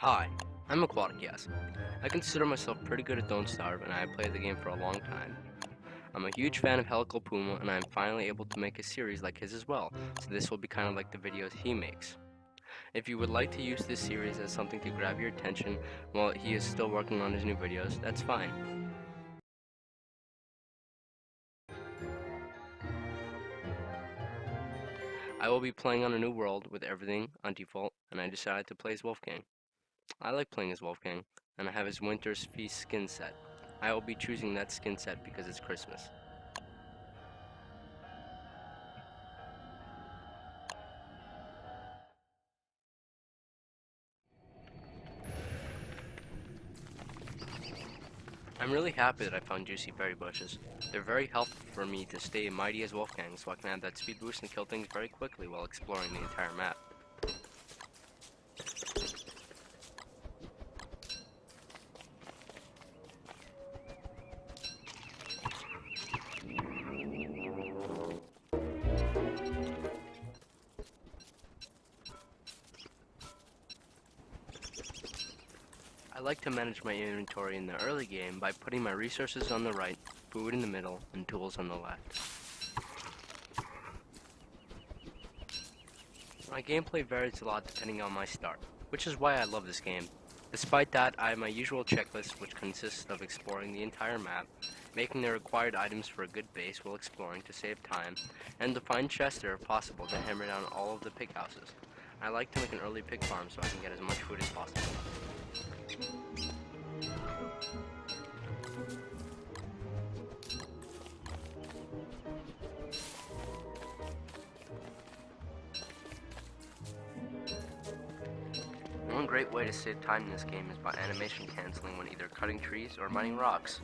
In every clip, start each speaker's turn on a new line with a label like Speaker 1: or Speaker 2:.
Speaker 1: Hi, I'm Aquatic Yes. I consider myself pretty good at Don't Starve, and I have played the game for a long time. I'm a huge fan of Helical Puma, and I'm finally able to make a series like his as well, so this will be kind of like the videos he makes. If you would like to use this series as something to grab your attention while he is still working on his new videos, that's fine. I will be playing on a new world with everything on default, and I decided to play as Wolfgang. I like playing as Wolfgang, and I have his Winter's Feast skin set. I will be choosing that skin set because it's Christmas. I'm really happy that I found juicy berry bushes. They're very helpful for me to stay mighty as Wolfgang, so I can have that speed boost and kill things very quickly while exploring the entire map. I like to manage my inventory in the early game by putting my resources on the right, food in the middle, and tools on the left. My gameplay varies a lot depending on my start, which is why I love this game. Despite that, I have my usual checklist, which consists of exploring the entire map, making the required items for a good base while exploring to save time, and to find chests if possible to hammer down all of the pig houses. I like to make an early pig farm so I can get as much food as possible. One great way to save time in this game is by animation canceling when either cutting trees or mining rocks.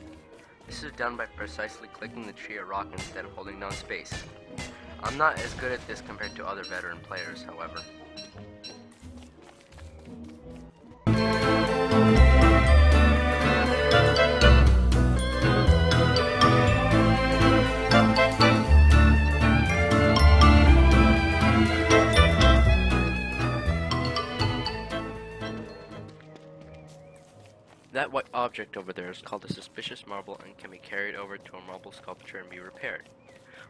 Speaker 1: This is done by precisely clicking the tree or rock instead of holding down space. I'm not as good at this compared to other veteran players, however. That white object over there is called a suspicious marble and can be carried over to a marble sculpture and be repaired.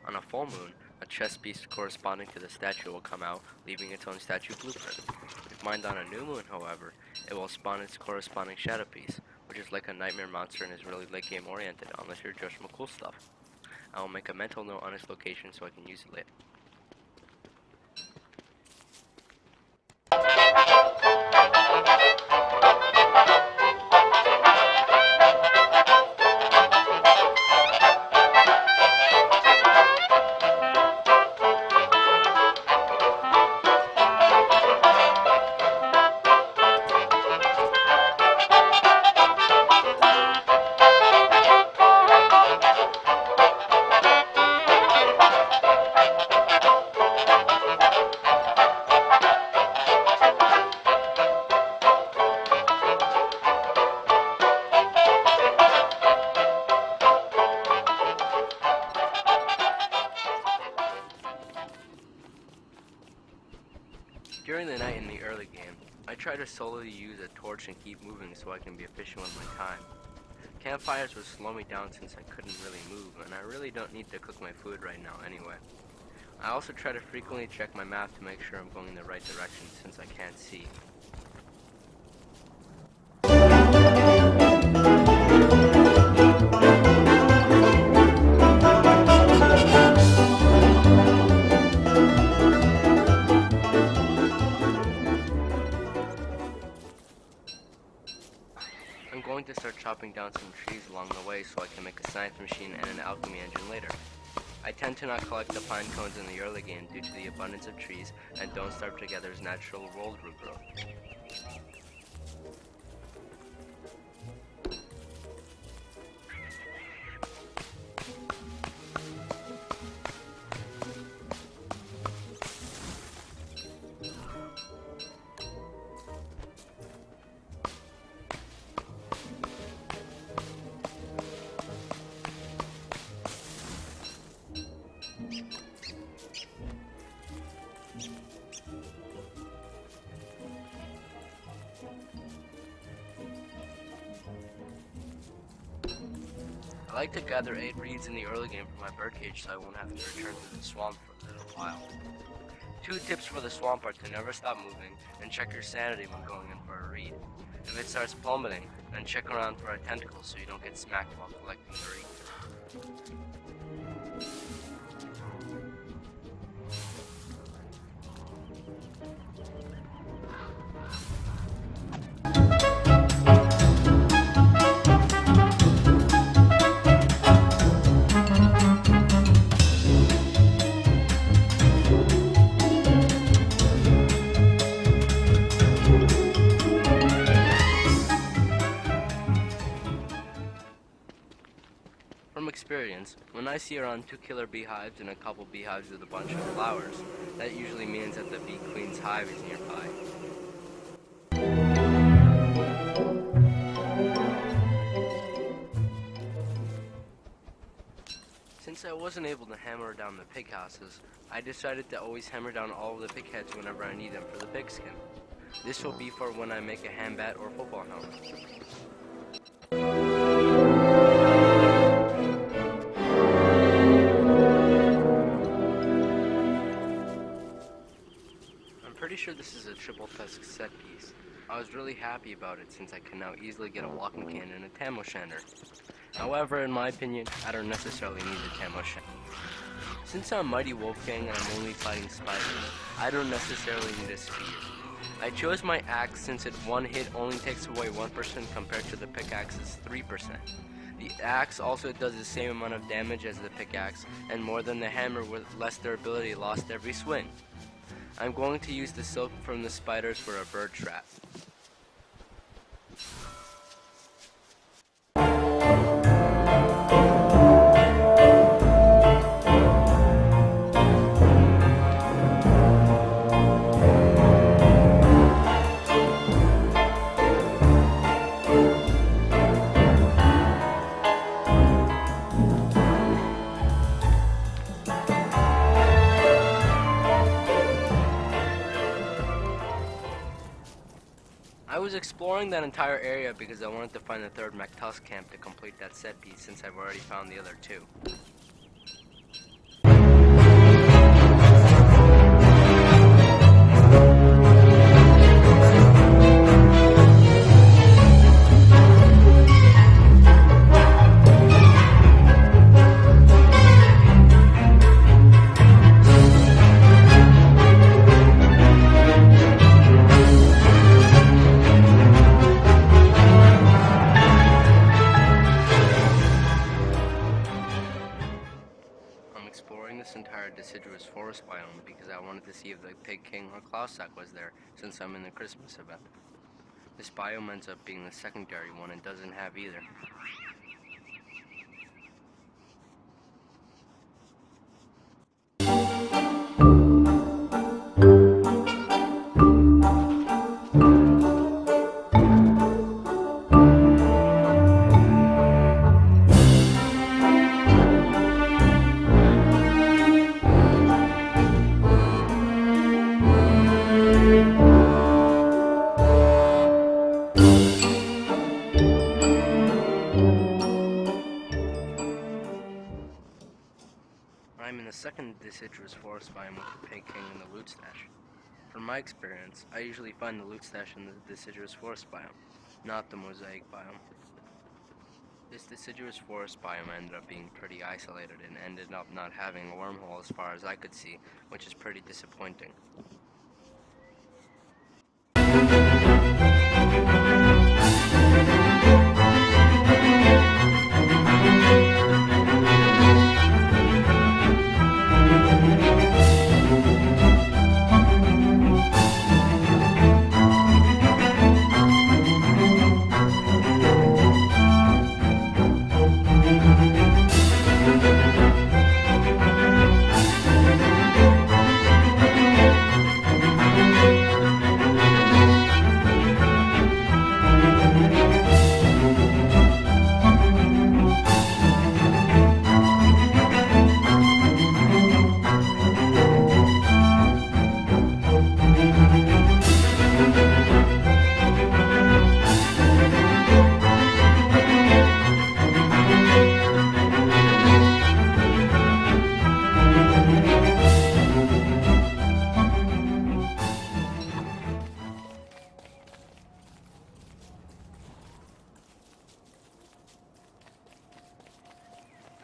Speaker 1: On a full moon, a chess piece corresponding to the statue will come out, leaving its own statue blueprint. If mined on a new moon, however, it will spawn its corresponding shadow piece, which is like a nightmare monster and is really late game oriented unless you're just from cool stuff. I will make a mental note on its location so I can use it later. During the night in the early game, I try to solely use a torch and keep moving so I can be efficient with my time. Campfires would slow me down since I couldn't really move, and I really don't need to cook my food right now anyway. I also try to frequently check my map to make sure I'm going in the right direction since I can't see. I'm going to start chopping down some trees along the way so I can make a science machine and an alchemy engine later. I tend to not collect the pine cones in the early game due to the abundance of trees and Don't Starve Together's natural world regrowth. I like to gather 8 reeds in the early game for my birdcage so I won't have to return to the swamp for a little while. 2 tips for the swamp are to never stop moving and check your sanity when going in for a reed. If it starts plummeting, then check around for a tentacle so you don't get smacked while collecting the reed. From experience, when I see around 2 killer beehives and a couple beehives with a bunch of flowers, that usually means that the bee queen's hive is nearby. Since I wasn't able to hammer down the pig houses, I decided to always hammer down all of the pig heads whenever I need them for the pigskin. This will be for when I make a ham bat or football helmet. Pretty sure this is a triple tusk set piece. I was really happy about it since I can now easily get a walking can and a tam o'shanter. However, in my opinion, I don't necessarily need a tam o'shanter. Since I'm Mighty Wolfgang and I'm only fighting spiders, I don't necessarily need a spear. I chose my axe since one hit only takes away 1% compared to the pickaxe's 3%. The axe also does the same amount of damage as the pickaxe and more than the hammer with less durability lost every swing. I'm going to use the silk from the spiders for a bird trap. I was exploring that entire area because I wanted to find the 3rd MacTusk camp to complete that set piece since I've already found the other 2. Exploring this entire deciduous forest biome because I wanted to see if the pig king or clowsack was there since I'm in the Christmas event. This biome ends up being the secondary one and doesn't have either. I'm in the second deciduous forest biome with the pig king and the loot stash. From my experience, I usually find the loot stash in the deciduous forest biome, not the mosaic biome. This deciduous forest biome ended up being pretty isolated and ended up not having a wormhole as far as I could see, which is pretty disappointing.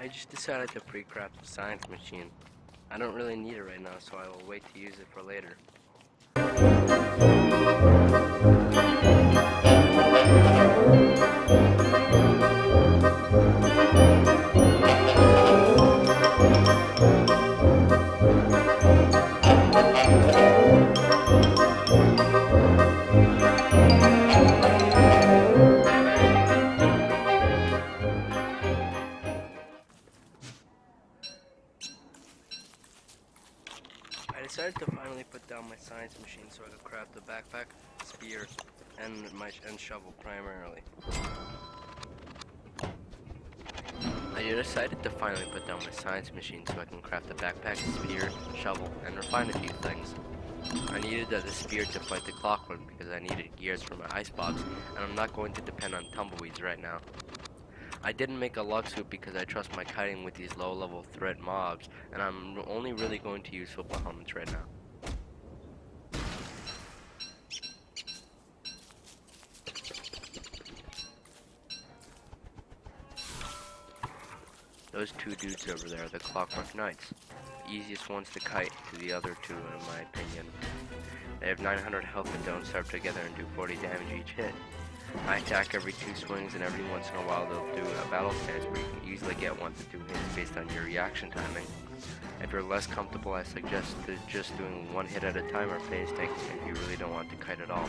Speaker 1: I just decided to pre-craft the science machine. I don't really need it right now, so I will wait to use it for later. I decided to finally put down my science machine so I could craft the backpack, spear, and shovel primarily. I decided to finally put down my science machine so I can craft the backpack, spear, shovel, and refine a few things. I needed the spear to fight the clockwork because I needed gears for my icebox, and I'm not going to depend on tumbleweeds right now. I didn't make a lug suit because I trust my kiting with these low-level threat mobs, and I'm only really going to use football helmets right now. Those two dudes over there are the Clockwork Knights. The easiest ones to kite to the other two, in my opinion. They have 900 health and don't serve together and do 40 damage each hit. I attack every 2 swings, and every once in a while they'll do a battle stance where you can easily get 1 to 2 hits based on your reaction timing. If you're less comfortable, I suggest just doing 1 hit at a time or phase tanking if you really don't want to kite at all.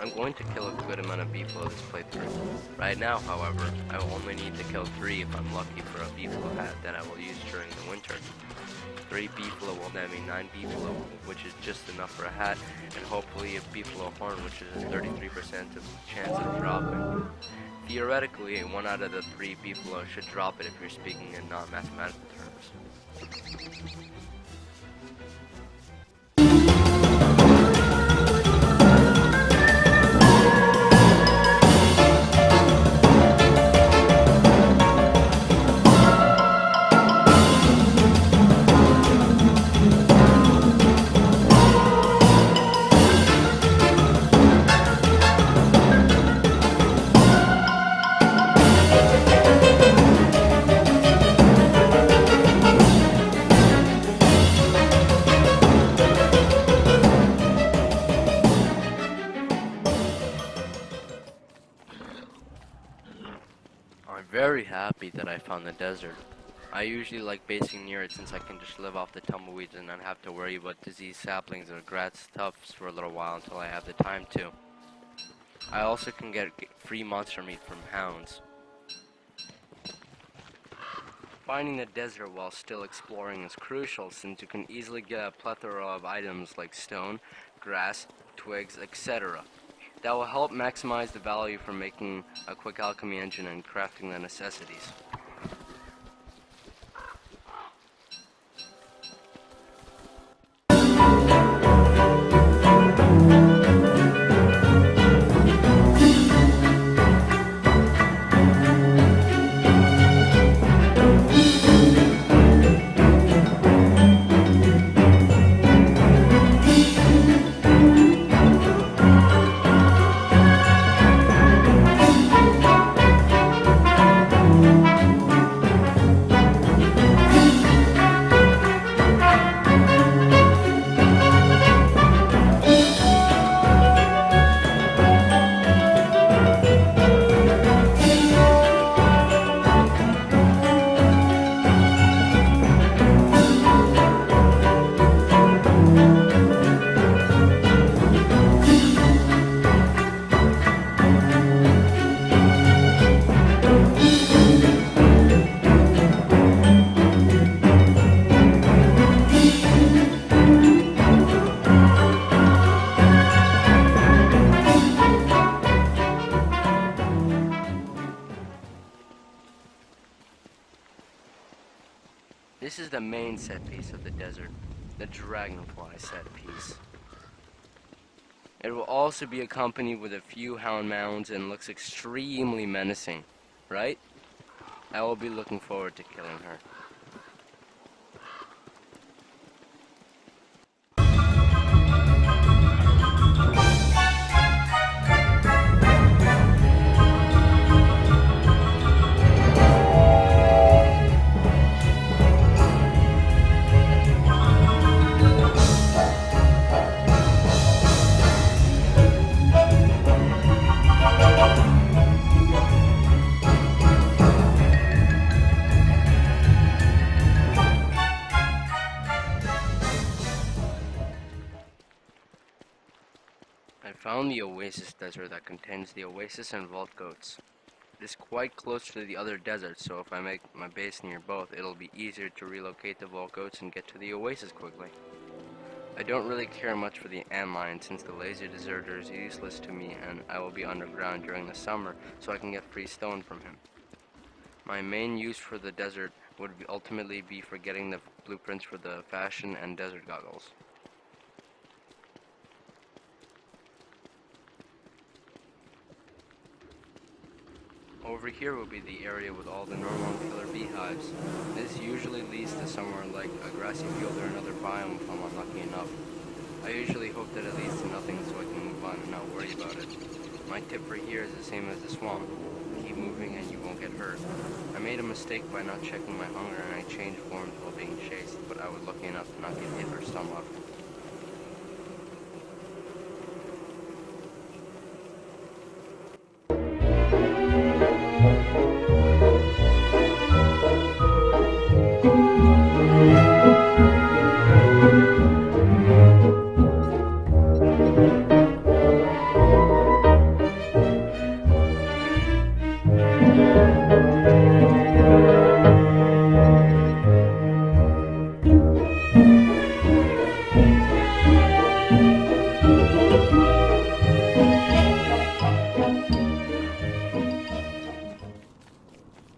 Speaker 1: I'm going to kill a good amount of beefalo this playthrough. Right now, however, I will only need to kill 3 if I'm lucky for a beefalo hat that I will use during the winter. 3 beefalo will net me 9 beefalo, which is just enough for a hat, and hopefully a beefalo horn, which is a 33% of chance of dropping. Theoretically, 1 out of the 3 beefalo should drop it if you're speaking in non-mathematical terms. I'm very happy that I found the desert. I usually like basing near it since I can just live off the tumbleweeds and not have to worry about diseased saplings or grass tufts for a little while until I have the time to. I also can get free monster meat from hounds. Finding the desert while still exploring is crucial since you can easily get a plethora of items like stone, grass, twigs, etc. That will help maximize the value for making a quick alchemy engine and crafting the necessities. This is the main set piece of the desert, the dragonfly set piece. It will also be accompanied with a few hound mounds and looks extremely menacing, right? I will be looking forward to killing her. I found the Oasis desert that contains the Oasis and Vault goats. It is quite close to the other deserts, so if I make my base near both, it'll be easier to relocate the Vault goats and get to the Oasis quickly. I don't really care much for the antlion since the lazy deserter is useless to me and I will be underground during the summer so I can get free stone from him. My main use for the desert would ultimately be for getting the blueprints for the fashion and desert goggles. Over here will be the area with all the normal killer beehives. This usually leads to somewhere like a grassy field or another biome if I'm unlucky enough. I usually hope that it leads to nothing so I can move on and not worry about it. My tip for here is the same as the swamp. Keep moving and you won't get hurt. I made a mistake by not checking my hunger and I changed forms while being chased, but I was lucky enough to not get hit or stomach.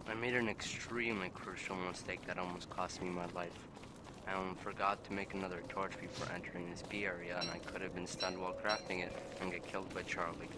Speaker 1: I made an extremely crucial mistake that almost cost me my life. I forgot to make another torch before entering this bee area and I could have been stunned while crafting it and get killed by Charlie.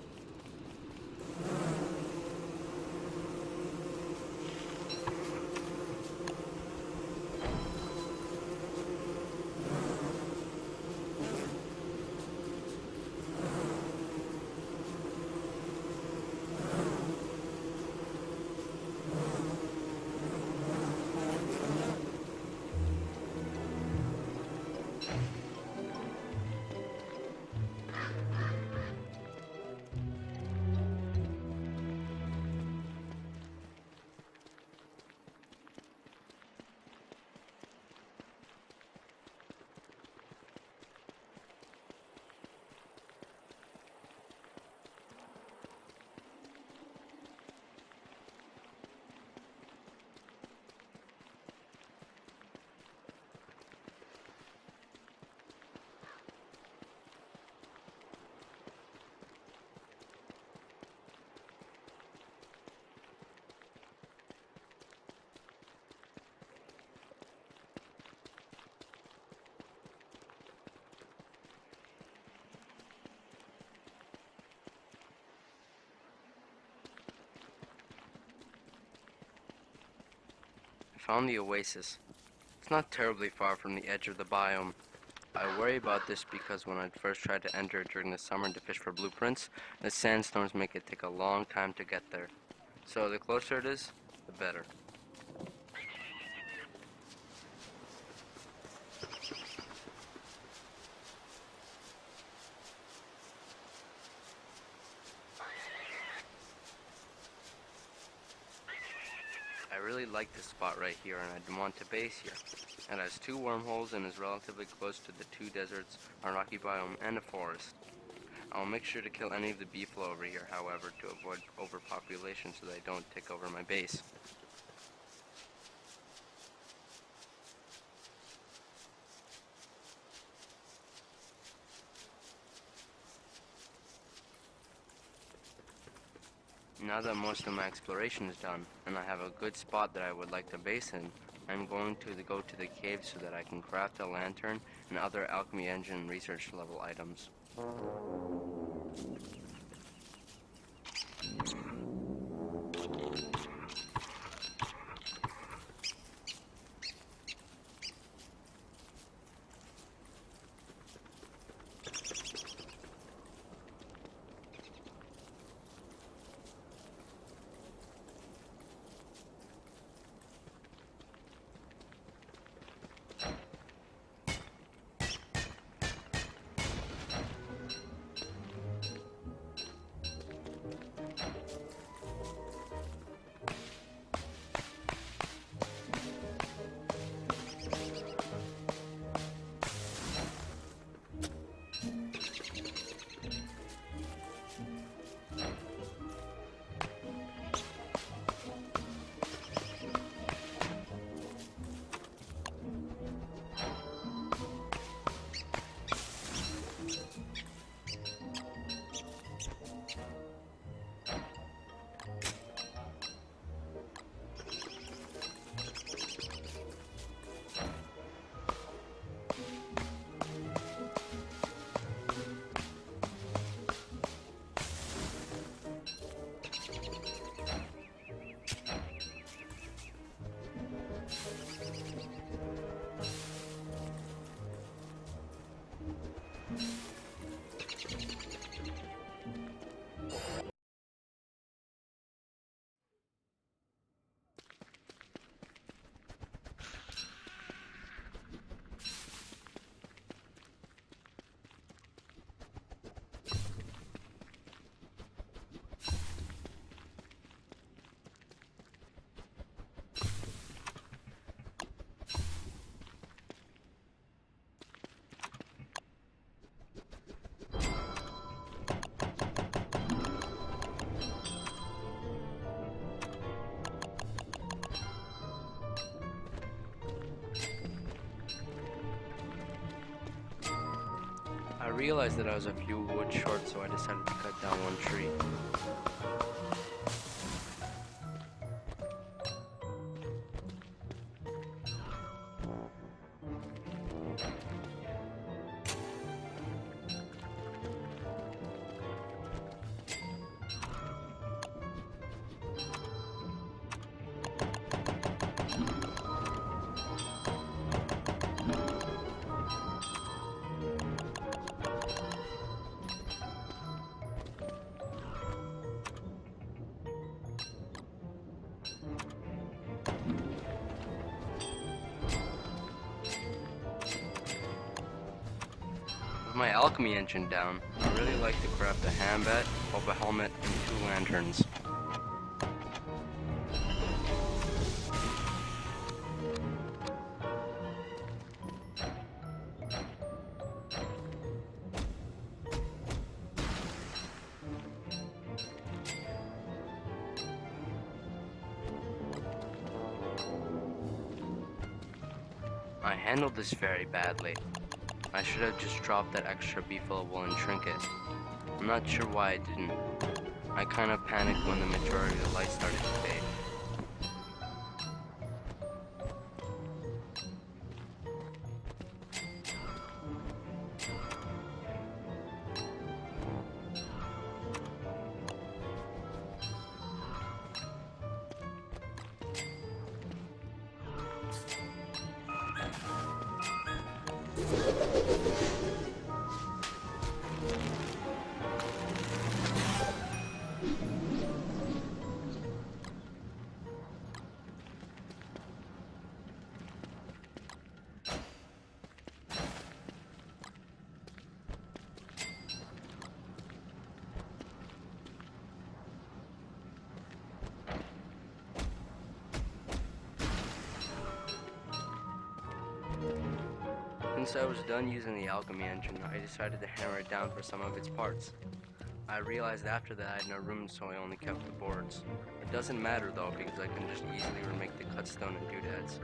Speaker 1: I found the Oasis. It's not terribly far from the edge of the biome. I worry about this because when I first tried to enter it during the summer to fish for blueprints, the sandstorms make it take a long time to get there. So the closer it is, the better. I really like this spot right here and I want to base here. It has 2 wormholes and is relatively close to the 2 deserts, a rocky biome, and a forest. I'll make sure to kill any of the beefalo over here, however, to avoid overpopulation so they don't take over my base. Now that most of my exploration is done, and I have a good spot that I would like to base in, I'm going to go to the cave so that I can craft a lantern and other alchemy engine research level items. I realized that I was a few wood short, so I decided to cut down one tree. With my alchemy engine down, I really like to craft a hambat, a helmet, and 2 lanterns. I handled this very badly. I should have just dropped that extra beefle woolen trinket. I'm not sure why I didn't. I kind of panicked when the majority of the light started to fade. Since I was done using the alchemy engine, I decided to hammer it down for some of its parts. I realized after that I had no room, so I only kept the boards. It doesn't matter though, because I can just easily remake the cut stone and doodads.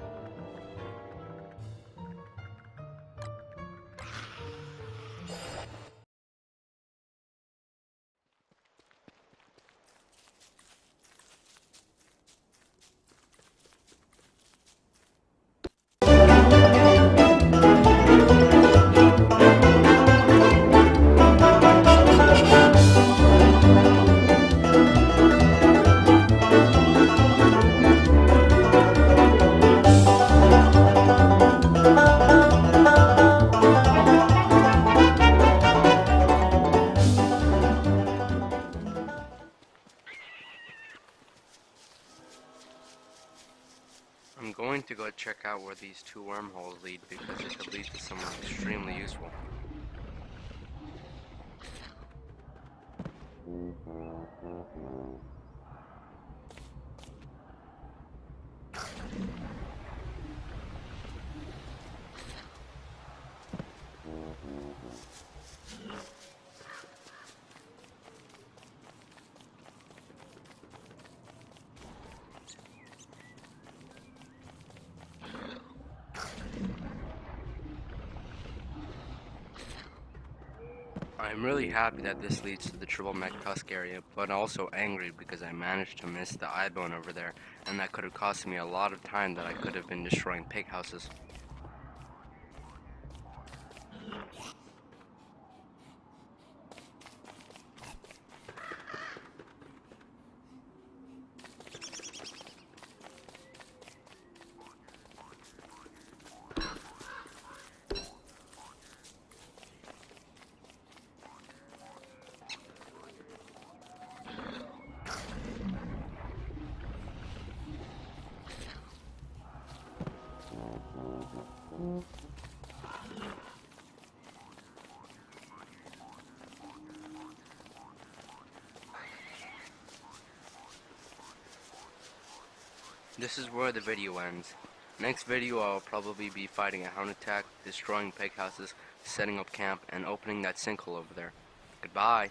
Speaker 1: I'm going to go check out where these two wormholes lead because it could lead to something extremely useful. I'm really happy that this leads to the triple mech tusk area, but also angry because I managed to miss the eye bone over there, and that could have cost me a lot of time that I could have been destroying pig houses. This is where the video ends. Next video I'll probably be fighting a hound attack, destroying pig houses, setting up camp, and opening that sinkhole over there. Goodbye.